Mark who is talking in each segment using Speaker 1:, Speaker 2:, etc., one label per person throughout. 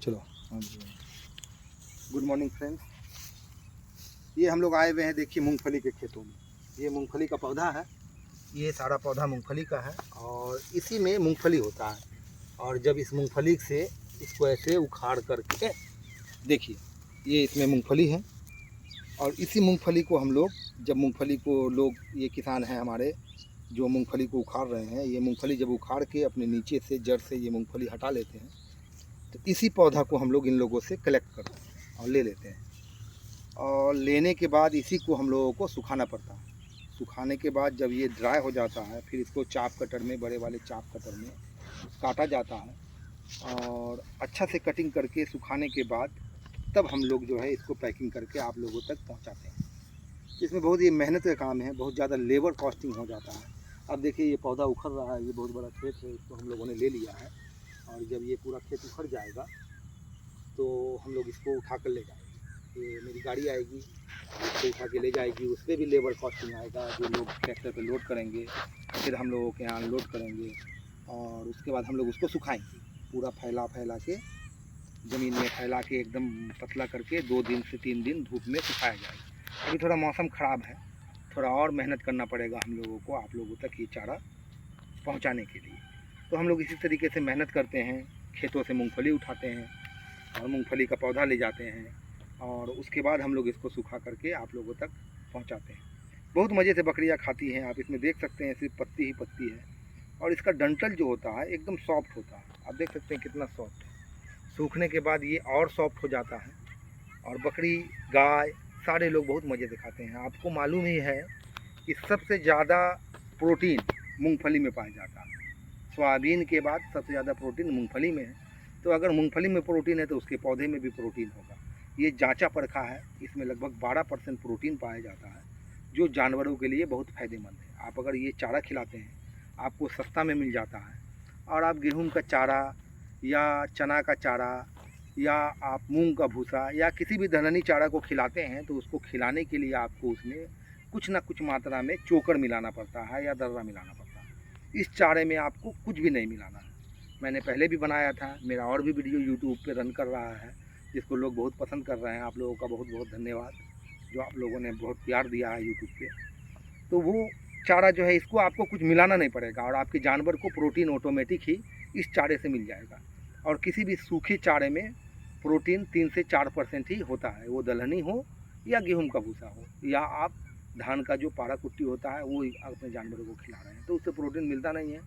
Speaker 1: चलो। Good morning friends, ये हम लोग आए हुए हैं देखिए मूंगफली के खेतों में। ये मूंगफली का पौधा है, ये सारा पौधा मूंगफली का है और इसी में मूंगफली होता है। और जब इस मूंगफली से इसको ऐसे उखाड़ करके देखिए, ये इसमें मूंगफली है और इसी मूंगफली को हम लोग, जब मूंगफली को लोग, ये किसान हैं हमारे जो मूंगफली को उखाड़ रहे हैं, ये मूंगफली जब उखाड़ के अपने नीचे से जड़ से ये मूंगफली हटा लेते हैं, तो इसी पौधा को हम लोग इन लोगों से कलेक्ट करते हैं और ले लेते हैं। और लेने के बाद इसी को हम लोगों को सुखाना पड़ता है। सुखाने के बाद जब ये ड्राई हो जाता है, फिर इसको चाप कटर में, बड़े वाले चाप कटर में काटा जाता है और अच्छा से कटिंग करके सुखाने के बाद तब हम लोग जो है इसको पैकिंग करके आप लोगों तक पहुंचाते हैं। इसमें बहुत ही मेहनत का काम है, बहुत ज़्यादा लेबर कॉस्टिंग हो जाता है। अब देखिए ये पौधा उखड़ रहा है, ये बहुत बड़ा खेत है, इसको हम लोगों ने ले लिया है और जब ये पूरा खेत उखड़ जाएगा तो हम लोग इसको उठा कर ले जाएंगे। ये मेरी गाड़ी आएगी, इसको उठा के ले जाएगी, उस पर भी लेबर कॉस्टिंग आएगा। जो लोग ट्रैक्टर पे लोड करेंगे, फिर हम लोगों के यहाँ लोड करेंगे और उसके बाद हम लोग उसको सुखाएंगे। पूरा फैला के ज़मीन में फैला के एकदम पतला करके 2 दिन से 3 दिन धूप में सुखाया जाएगा। अभी थोड़ा मौसम ख़राब है, थोड़ा और मेहनत करना पड़ेगा हम लोगों को आप लोगों तक ये चारा पहुंचाने के लिए। तो हम लोग इसी तरीके से मेहनत करते हैं, खेतों से मूंगफली उठाते हैं और मूंगफली का पौधा ले जाते हैं और उसके बाद हम लोग इसको सुखा करके आप लोगों तक पहुंचाते हैं। बहुत मज़े से बकरियां खाती हैं, आप इसमें देख सकते हैं सिर्फ पत्ती ही पत्ती है और इसका डंठल जो होता है एकदम सॉफ्ट होता है। आप देख सकते हैं कितना सॉफ्ट है। सूखने के बाद ये और सॉफ्ट हो जाता है और बकरी, गाय, सारे लोग बहुत मज़े से खाते हैं। आपको मालूम ही है कि सबसे ज़्यादा प्रोटीन मूंगफली में पाया जाता है। सोयाबीन के बाद सबसे ज़्यादा प्रोटीन मूंगफली में है। तो अगर मूंगफली में प्रोटीन है तो उसके पौधे में भी प्रोटीन होगा। ये जांचा परखा है, इसमें लगभग 12% प्रोटीन पाया जाता है, जो जानवरों के लिए बहुत फ़ायदेमंद है। आप अगर ये चारा खिलाते हैं, आपको सस्ता में मिल जाता है। और आप गेहूँ का चारा या चना का चारा या आप मूंग का भूसा या किसी भी दलहनी चारा को खिलाते हैं, तो उसको खिलाने के लिए आपको उसमें कुछ ना कुछ मात्रा में चोकर मिलाना पड़ता है या दर्रा मिलाना पड़ता है। इस चारे में आपको कुछ भी नहीं मिलाना है। मैंने पहले भी बनाया था, मेरा और भी वीडियो यूट्यूब पे रन कर रहा है, जिसको लोग बहुत पसंद कर रहे हैं। आप लोगों का बहुत बहुत धन्यवाद, जो आप लोगों ने बहुत प्यार दिया है यूट्यूब पे। तो वो चारा जो है, इसको आपको कुछ मिलाना नहीं पड़ेगा और आपके जानवर को प्रोटीन ऑटोमेटिक ही इस चारे से मिल जाएगा। और किसी भी सूखे चारे में प्रोटीन 3 से 4% ही होता है, वो दलहनी हो या गेहूँ का भूसा हो या आप धान का जो पारा कुट्टी होता है वो अपने जानवरों को खिला रहे हैं, तो उससे प्रोटीन मिलता नहीं है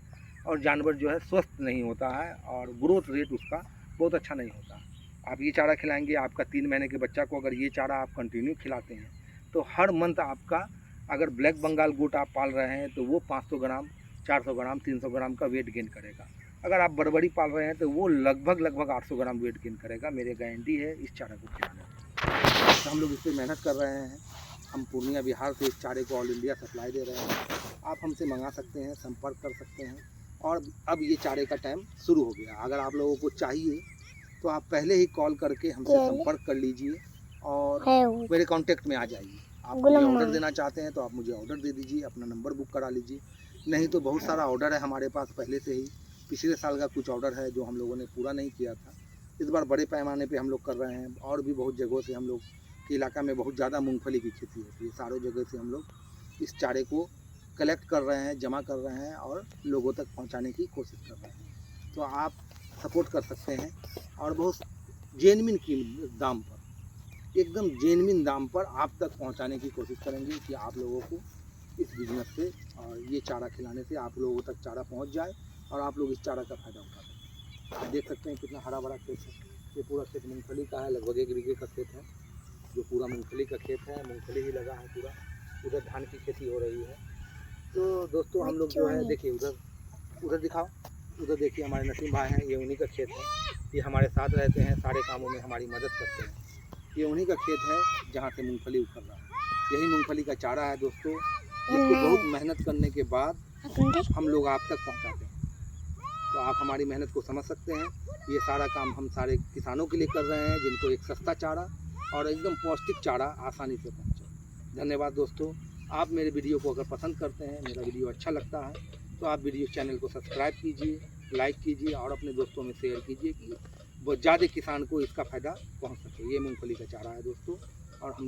Speaker 1: और जानवर जो है स्वस्थ नहीं होता है और ग्रोथ रेट उसका बहुत अच्छा नहीं होता। आप ये चारा खिलाएंगे, आपका 3 महीने के बच्चा को अगर ये चारा आप कंटिन्यू खिलाते हैं तो हर मंथ आपका, अगर ब्लैक बंगाल गोट आप पाल रहे हैं तो वो 500 ग्राम, 400 ग्राम, 300 ग्राम का वेट गेन करेगा। अगर आप बड़बड़ी पाल रहे हैं तो वो लगभग 800 ग्राम वेट गेन करेगा। मेरी गारंटी है इस चारा को खिलाने में। तो हम लोग इस पर मेहनत कर रहे हैं। हम पूर्णिया बिहार से इस चारे को ऑल इंडिया सप्लाई दे रहे हैं। आप हमसे मंगा सकते हैं, संपर्क कर सकते हैं। और अब ये चारे का टाइम शुरू हो गया। अगर आप लोगों को चाहिए तो आप पहले ही कॉल करके हमसे संपर्क कर लीजिए और मेरे कांटेक्ट में आ जाइए। आप मुझे ऑर्डर देना चाहते हैं तो आप मुझे ऑर्डर दे दीजिए, अपना नंबर बुक करा लीजिए। नहीं तो बहुत सारा ऑर्डर है हमारे पास पहले से ही। पिछले साल का कुछ ऑर्डर है जो हम लोगों ने पूरा नहीं किया था। इस बार बड़े पैमाने पे हम लोग कर रहे हैं और भी बहुत जगहों से हम लोग के इलाका में बहुत ज़्यादा मूंगफली की खेती होती है। सारों जगह से हम लोग इस चारे को कलेक्ट कर रहे हैं, जमा कर रहे हैं और लोगों तक पहुंचाने की कोशिश कर रहे हैं। तो आप सपोर्ट कर सकते हैं और बहुत जेन्युइन दाम पर, एकदम जेन्युइन दाम पर आप तक पहुंचाने की कोशिश करेंगे कि आप लोगों को इस बिजनेस से और ये चारा खिलाने से आप लोगों तक चारा पहुंच जाए और आप लोग इस चारा का फ़ायदा उठा सकें। आप देख सकते हैं कितना हरा भरा खेत है। ये पूरा खेत मूँगफली का है, लगभग 1 बीघे का खेत है जो पूरा मूँगफली का खेत है। मूँगफली ही लगा है पूरा। उधर धान की खेती हो रही है। तो दोस्तों हम लोग जो है, देखिए उधर दिखाओ, उधर देखिए हमारे नसीम भाई हैं, ये उन्हीं का खेत है। ये हमारे साथ रहते हैं, सारे कामों में हमारी मदद करते हैं। ये उन्हीं का खेत है जहाँ से मूंगफली उखड़ रहा है। यही मूंगफली का चारा है दोस्तों, जिसको बहुत मेहनत करने के बाद हम लोग आप तक पहुँचाते हैं। तो आप हमारी मेहनत को समझ सकते हैं। ये सारा काम हम सारे किसानों के लिए कर रहे हैं, जिनको एक सस्ता चारा और एकदम पौष्टिक चारा आसानी से पहुँचे। धन्यवाद दोस्तों। आप मेरे वीडियो को अगर पसंद करते हैं, मेरा वीडियो अच्छा लगता है तो आप वीडियो चैनल को सब्सक्राइब कीजिए, लाइक कीजिए और अपने दोस्तों में शेयर कीजिए कि ज़्यादा किसान को इसका फ़ायदा पहुंच सके। ये मूंगफली का चारा है दोस्तों। और हम